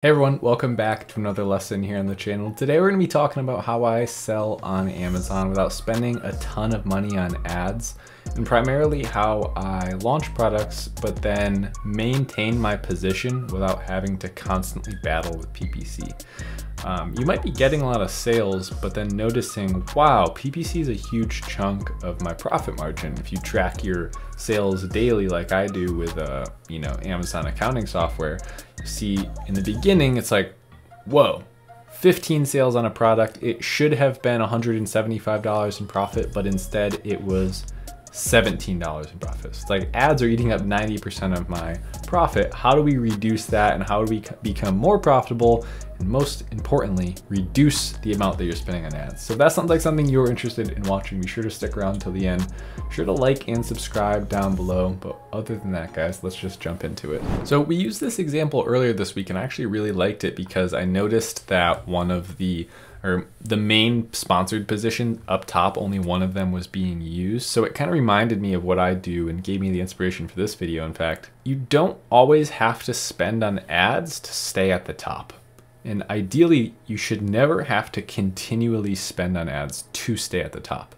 Hey everyone, welcome back to another lesson here on the channel. Today we're going to be talking about how I sell on Amazon without spending a ton of money on ads, and primarily how I launch products but then maintain my position without having to constantly battle with PPC. You might be getting a lot of sales, but then noticing, wow, PPC is a huge chunk of my profit margin. If you track your sales daily like I do with Amazon accounting software, you see in the beginning, it's like, whoa, 15 sales on a product. It should have been $175 in profit, but instead it was $17 in profits. Like ads are eating up 90% of my profit. How do we reduce that, and how do we become more profitable? And most importantly, reduce the amount that you're spending on ads. So if that sounds like something you're interested in watching, be sure to stick around till the end. Be sure to like and subscribe down below. But other than that, guys, let's just jump into it. So we used this example earlier this week, and I actually really liked it because I noticed that one of the main sponsored position up top, only one of them was being used. So it kind of reminded me of what I do and gave me the inspiration for this video. In fact, you don't always have to spend on ads to stay at the top. And ideally, you should never have to continually spend on ads to stay at the top.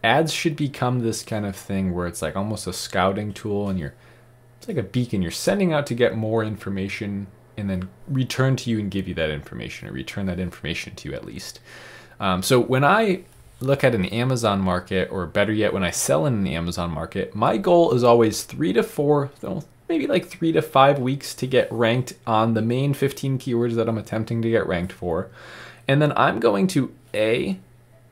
Ads should become this kind of thing where it's like almost a scouting tool, and it's like a beacon. You're sending out to get more information and then return to you and give you that information, or return that information to you at least. So when I look at an Amazon market, or better yet, when I sell in an Amazon market, my goal is always 3 to 4, maybe like 3 to 5 weeks to get ranked on the main 15 keywords that I'm attempting to get ranked for. And then I'm going to A,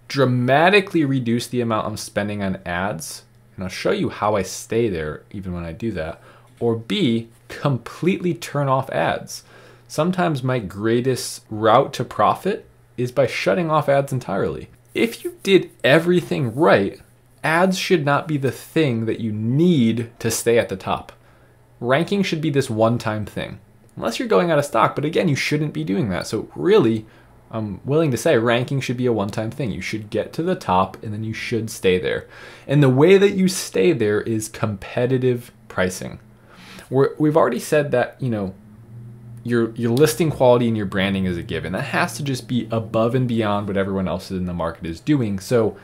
dramatically reduce the amount I'm spending on ads, and I'll show you how I stay there even when I do that, or B, completely turn off ads. Sometimes my greatest route to profit is by shutting off ads entirely. If you did everything right, ads should not be the thing that you need to stay at the top. Ranking should be this one-time thing, unless you're going out of stock, but again, you shouldn't be doing that. So really, I'm willing to say ranking should be a one-time thing. You should get to the top and then you should stay there. And the way that you stay there is competitive pricing. We've already said that, your listing quality and your branding is a given. That has to just be above and beyond what everyone else in the market is doing. So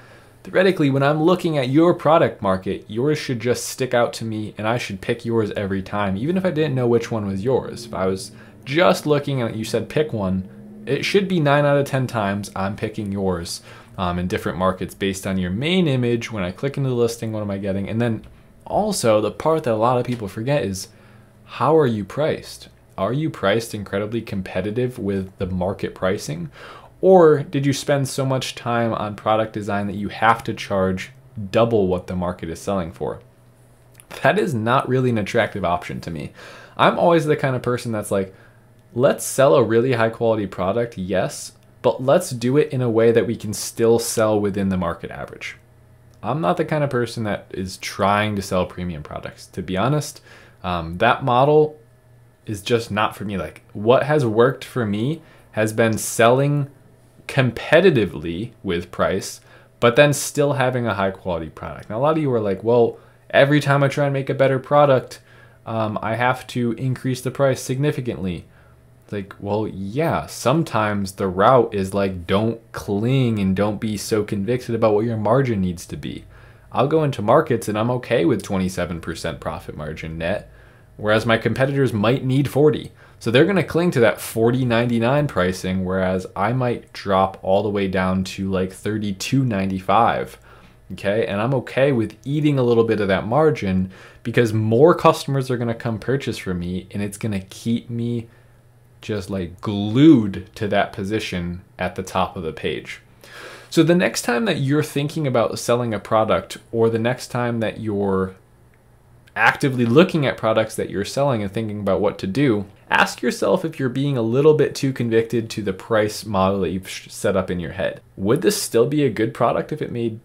theoretically, when I'm looking at your product market, yours should just stick out to me, and I should pick yours every time, even if I didn't know which one was yours. If I was just looking at, you said pick one, it should be 9 out of 10 times I'm picking yours in different markets based on your main image. When I click into the listing, what am I getting? And then also the part that a lot of people forget is, how are you priced? Are you priced incredibly competitive with the market pricing? Or did you spend so much time on product design that you have to charge double what the market is selling for? That is not really an attractive option to me. I'm always the kind of person that's like, let's sell a really high quality product, yes, but let's do it in a way that we can still sell within the market average. I'm not the kind of person that is trying to sell premium products. To be honest, that model is just not for me. Like, what has worked for me has been selling competitively with price, but then still having a high quality product. Now, a lot of you are like, well, every time I try and make a better product, I have to increase the price significantly. It's like, well, yeah, sometimes the route is like, don't cling and don't be so convicted about what your margin needs to be. I'll go into markets and I'm okay with 27% profit margin net, whereas my competitors might need 40. So they're going to cling to that $40.99 pricing, whereas I might drop all the way down to like $32.95. Okay, and I'm okay with eating a little bit of that margin because more customers are going to come purchase from me, and it's going to keep me just like glued to that position at the top of the page. So the next time that you're thinking about selling a product, or the next time that you're actively looking at products that you're selling and thinking about what to do, ask yourself if you're being a little bit too convicted to the price model that you've set up in your head. Would this still be a good product if it made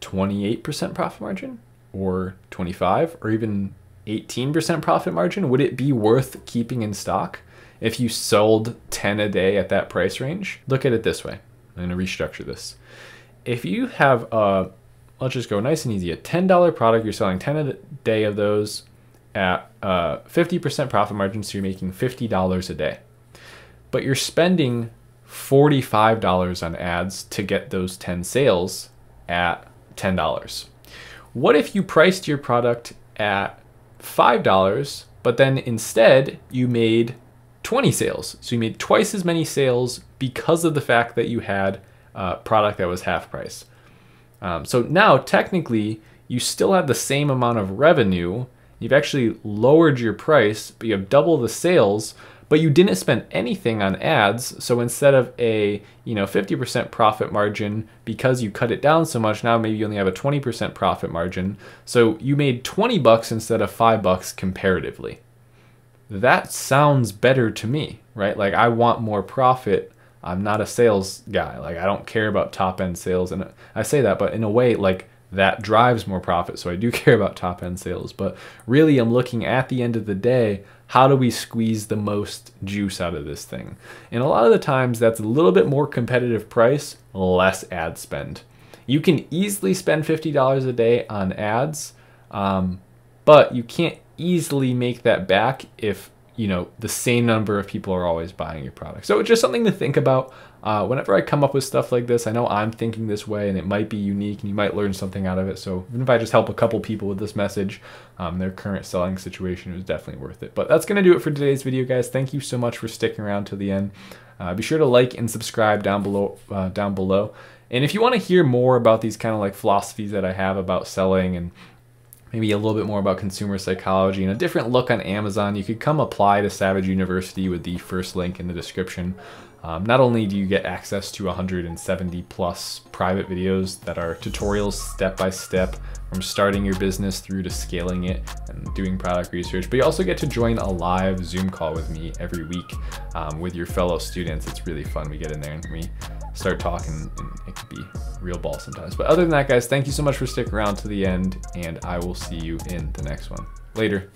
28% profit margin, or 25, or even 18% profit margin? Would it be worth keeping in stock if you sold 10 a day at that price range? Look at it this way. I'm going to restructure this. If you have let's just go nice and easy, a $10 product, you're selling 10 a day of those at 50% profit margin, so you're making $50 a day. but you're spending $45 on ads to get those 10 sales at $10. What if you priced your product at $5, but then instead you made 20 sales? So you made twice as many sales because of the fact that you had a product that was half price. So now technically you still have the same amount of revenue. You've actually lowered your price, but you have double the sales, but you didn't spend anything on ads. So instead of a 50% profit margin, because you cut it down so much, now maybe you only have a 20% profit margin. So you made 20 bucks instead of $5 comparatively. That sounds better to me, right? Like, I want more profit. I'm not a sales guy. Like, I don't care about top end sales. And I say that, but in a way, like, that drives more profit. So I do care about top end sales, but really I'm looking at the end of the day, how do we squeeze the most juice out of this thing? And a lot of the times that's a little bit more competitive price, less ad spend. You can easily spend $50 a day on ads, but you can't easily make that back if the same number of people are always buying your product. So it's just something to think about. Whenever I come up with stuff like this, I know I'm thinking this way and it might be unique and you might learn something out of it. So even if I just help a couple people with this message, their current selling situation is definitely worth it. But that's going to do it for today's video, guys. Thank you so much for sticking around to the end. Be sure to like and subscribe down below. And if you want to hear more about these kind of like philosophies that I have about selling, and maybe a little bit more about consumer psychology and a different look on Amazon, you could come apply to Savage University with the first link in the description. Not only do you get access to 170 plus private videos that are tutorials step by step from starting your business through to scaling it and doing product research, but you also get to join a live Zoom call with me every week with your fellow students. It's really fun. We get in there and we start talking, and it can be real ball sometimes. But other than that, guys, thank you so much for sticking around to the end, and I will see you in the next one. Later.